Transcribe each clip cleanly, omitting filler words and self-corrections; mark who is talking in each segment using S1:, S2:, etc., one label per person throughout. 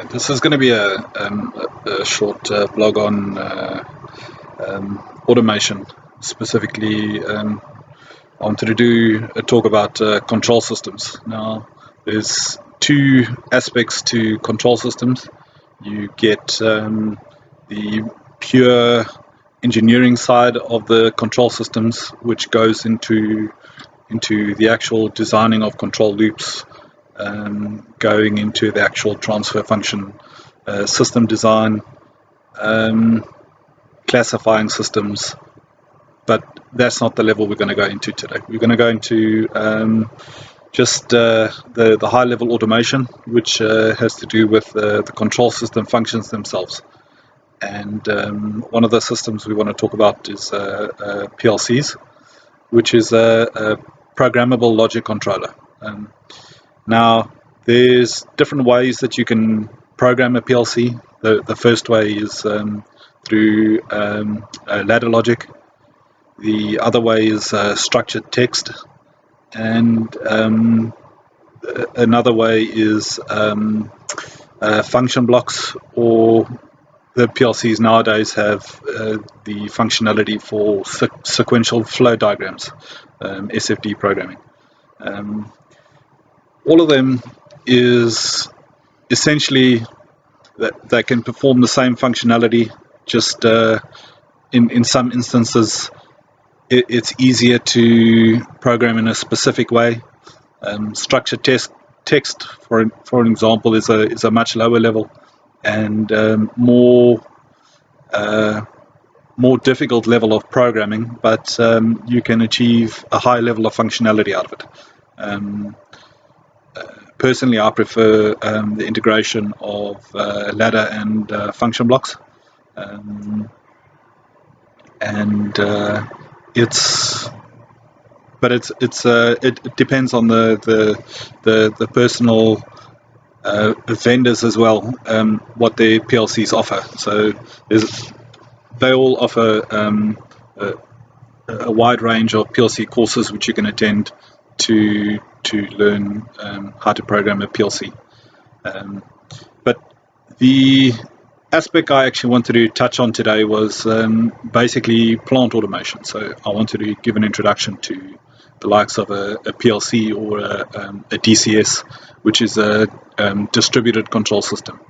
S1: This is going to be a short blog on automation. Specifically, I wanted to do a talk about control systems. Now, there's two aspects to control systems. You get the pure engineering side of the control systems, which goes into the actual designing of control loops, going into the actual transfer function, system design, classifying systems. But that's not the level we're going to go into today. We're going to go into just the high level automation, which has to do with the control system functions themselves. And one of the systems we want to talk about is PLCs, which is a programmable logic controller. Now, there's different ways that you can program a PLC. The first way is through ladder logic. The other way is structured text, and another way is function blocks, or the PLCs nowadays have the functionality for sequential flow diagrams, SFD programming. All of them is essentially that they can perform the same functionality, just in some instances it's easier to program in a specific way. Structured text, for an example, is a much lower level and more difficult level of programming, but you can achieve a high level of functionality out of it. Personally, I prefer the integration of ladder and function blocks, it depends on the personal vendors as well, what their PLCs offer. So they all offer a wide range of PLC courses which you can attend to learn how to program a PLC. But the aspect I actually wanted to touch on today was basically plant automation. So I wanted to give an introduction to the likes of a PLC or a DCS, which is a distributed control system.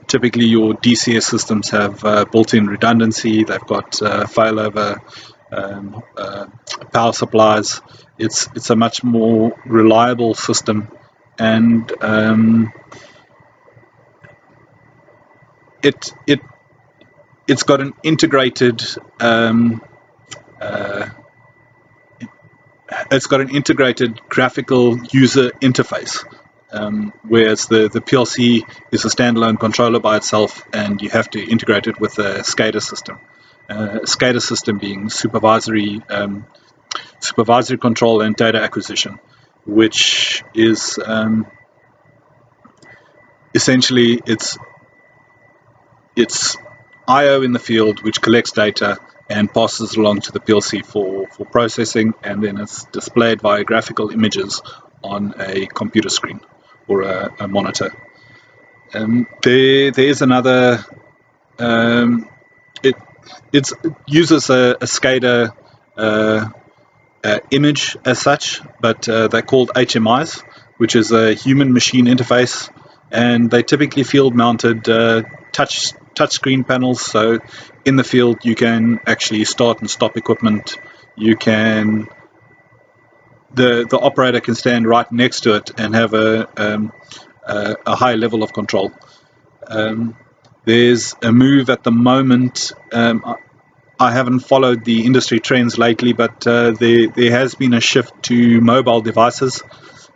S1: Typically your DCS systems have built-in redundancy. They've got failover power supplies. It's a much more reliable system, and it's got an integrated graphical user interface, whereas the PLC is a standalone controller by itself, and you have to integrate it with a SCADA system. SCADA system being supervisory control and data acquisition, which is essentially it's I/O in the field, which collects data and passes along to the PLC for processing, and then it's displayed via graphical images on a computer screen or a monitor. There is another. It uses a SCADA image as such, but they're called HMIs, which is a human-machine interface, and they typically field-mounted touchscreen panels. So in the field you can actually start and stop equipment. You can the operator can stand right next to it and have a high level of control. There's a move at the moment. I haven't followed the industry trends lately, but there has been a shift to mobile devices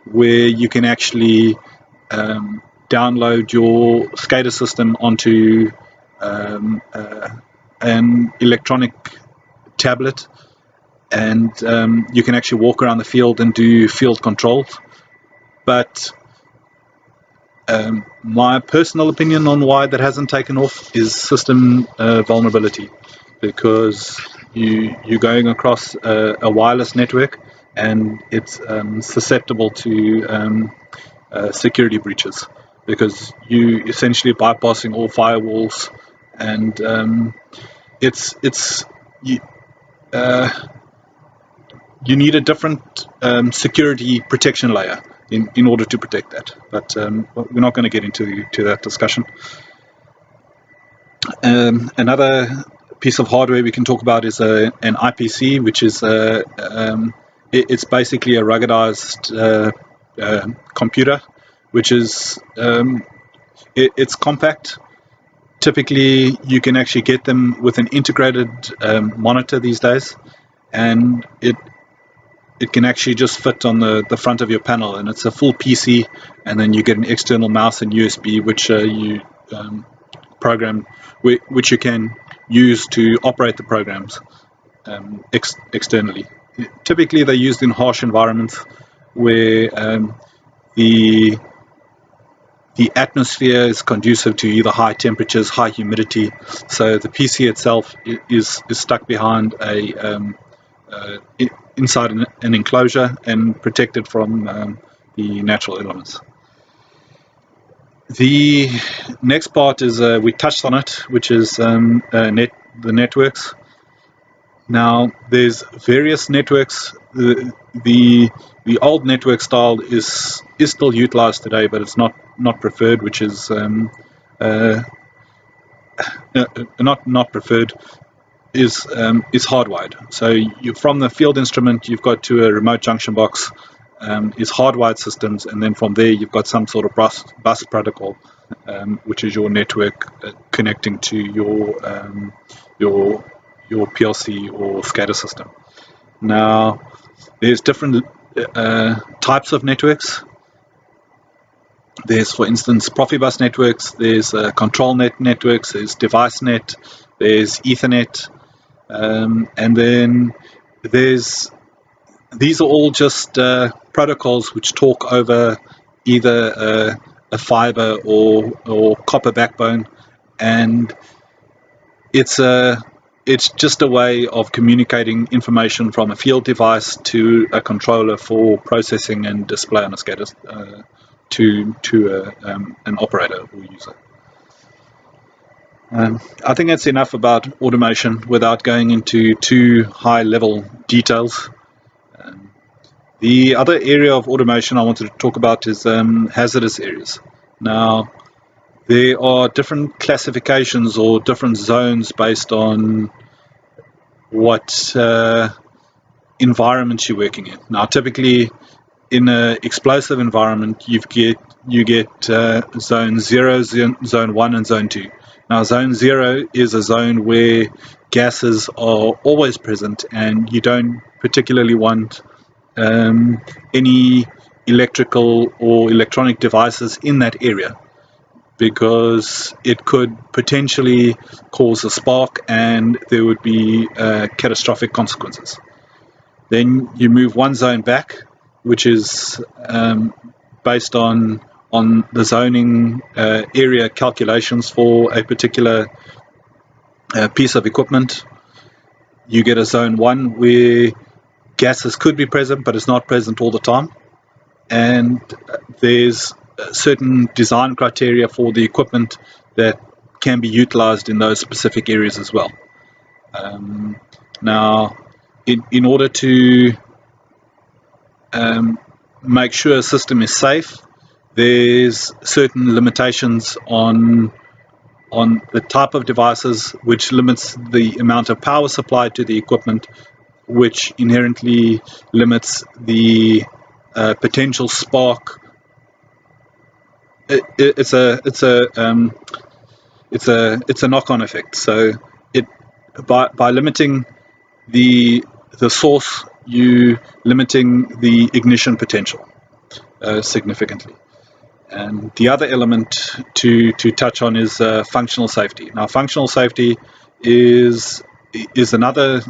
S1: where you can actually download your SCADA system onto an electronic tablet, and you can actually walk around the field and do field controls. But my personal opinion on why that hasn't taken off is system vulnerability, because you're going across a wireless network, and it's susceptible to security breaches. because you essentially bypassing all firewalls, and you, you need a different security protection layer in order to protect that. But we're not going to get into that discussion. Another piece of hardware we can talk about is an IPC, which is it's basically a ruggedized computer, which is it's compact. Typically, you can actually get them with an integrated monitor these days, and it can actually just fit on the front of your panel, and it's a full PC, and then you get an external mouse and USB, which you program, which you can use to operate the programs externally. Typically, they're used in harsh environments where the atmosphere is conducive to either high temperatures, high humidity. So the PC itself is stuck behind inside an enclosure and protected from the natural elements. The next part is we touched on it, which is the networks. Now, there's various networks. The old network style is still utilized today, but it's not preferred, which is not preferred, is hardwired. So from the field instrument, you've got to a remote junction box, is hardwired systems, and then from there you've got some sort of bus protocol, which is your network connecting to your PLC or SCADA system. Now, there's different types of networks. There's, for instance, Profibus networks, there's control net networks, there's device net, there's Ethernet, and then these are all just protocols which talk over either a fiber or copper backbone, and it's just a way of communicating information from a field device to a controller for processing and display on a SCADA to an operator or user. I think that's enough about automation without going into too high-level details. The other area of automation I wanted to talk about is hazardous areas. Now, there are different classifications or different zones based on what environment you're working in. Now, typically, in an explosive environment, you get zone 0, zone 1, and zone 2. Now, zone 0 is a zone where gases are always present, and you don't particularly want any electrical or electronic devices in that area, because it could potentially cause a spark and there would be catastrophic consequences. Then you move one zone back, which is based on the zoning area calculations for a particular piece of equipment. You get a zone 1 where gases could be present, but it's not present all the time, and there's certain design criteria for the equipment that can be utilized in those specific areas as well. Now, in order to make sure a system is safe, there's certain limitations on the type of devices, which limits the amount of power supplied to the equipment, which inherently limits the potential spark. It's a knock-on effect. So by limiting the source, you limiting the ignition potential significantly. And the other element to touch on is functional safety. Now, functional safety is another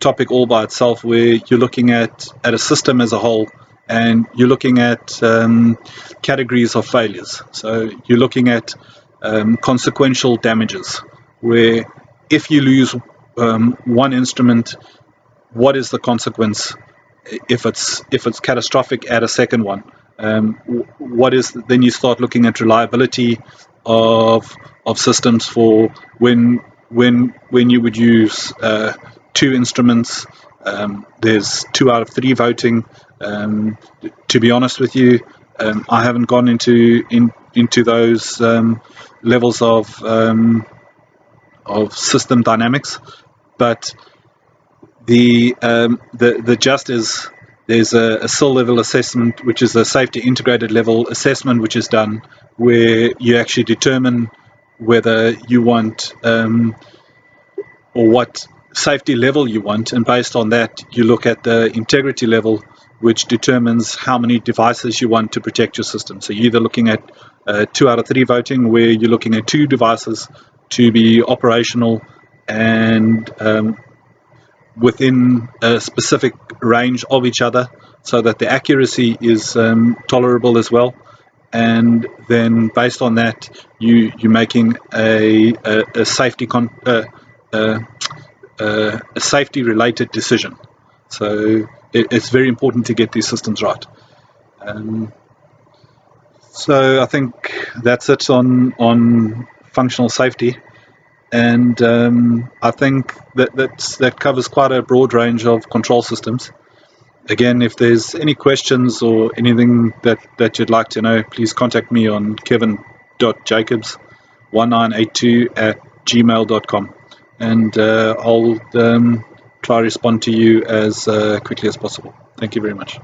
S1: topic all by itself, where you're looking at a system as a whole, and you're looking at categories of failures. So you're looking at consequential damages, where if you lose one instrument, what is the consequence if it's catastrophic at a second one? Then you start looking at reliability of systems for when you would use two instruments. There's 2 out of 3 voting. To be honest with you, I haven't gone into those levels of system dynamics, but the just is there's a SIL level assessment, which is a safety integrated level assessment, which is done where you actually determine whether you want or what safety level you want, and based on that you look at the integrity level, which determines how many devices you want to protect your system. So you're either looking at 2 out of 3 voting, where you're looking at 2 devices to be operational and within a specific range of each other, so that the accuracy is tolerable as well. And then based on that, you're making a safety a safety related decision. So it's very important to get these systems right. So I think that's it on functional safety. And I think that covers quite a broad range of control systems. Again, if there's any questions or anything that you'd like to know, please contact me on kevin.jacobs1982@gmail.com, and I'll try to respond to you as quickly as possible. Thank you very much.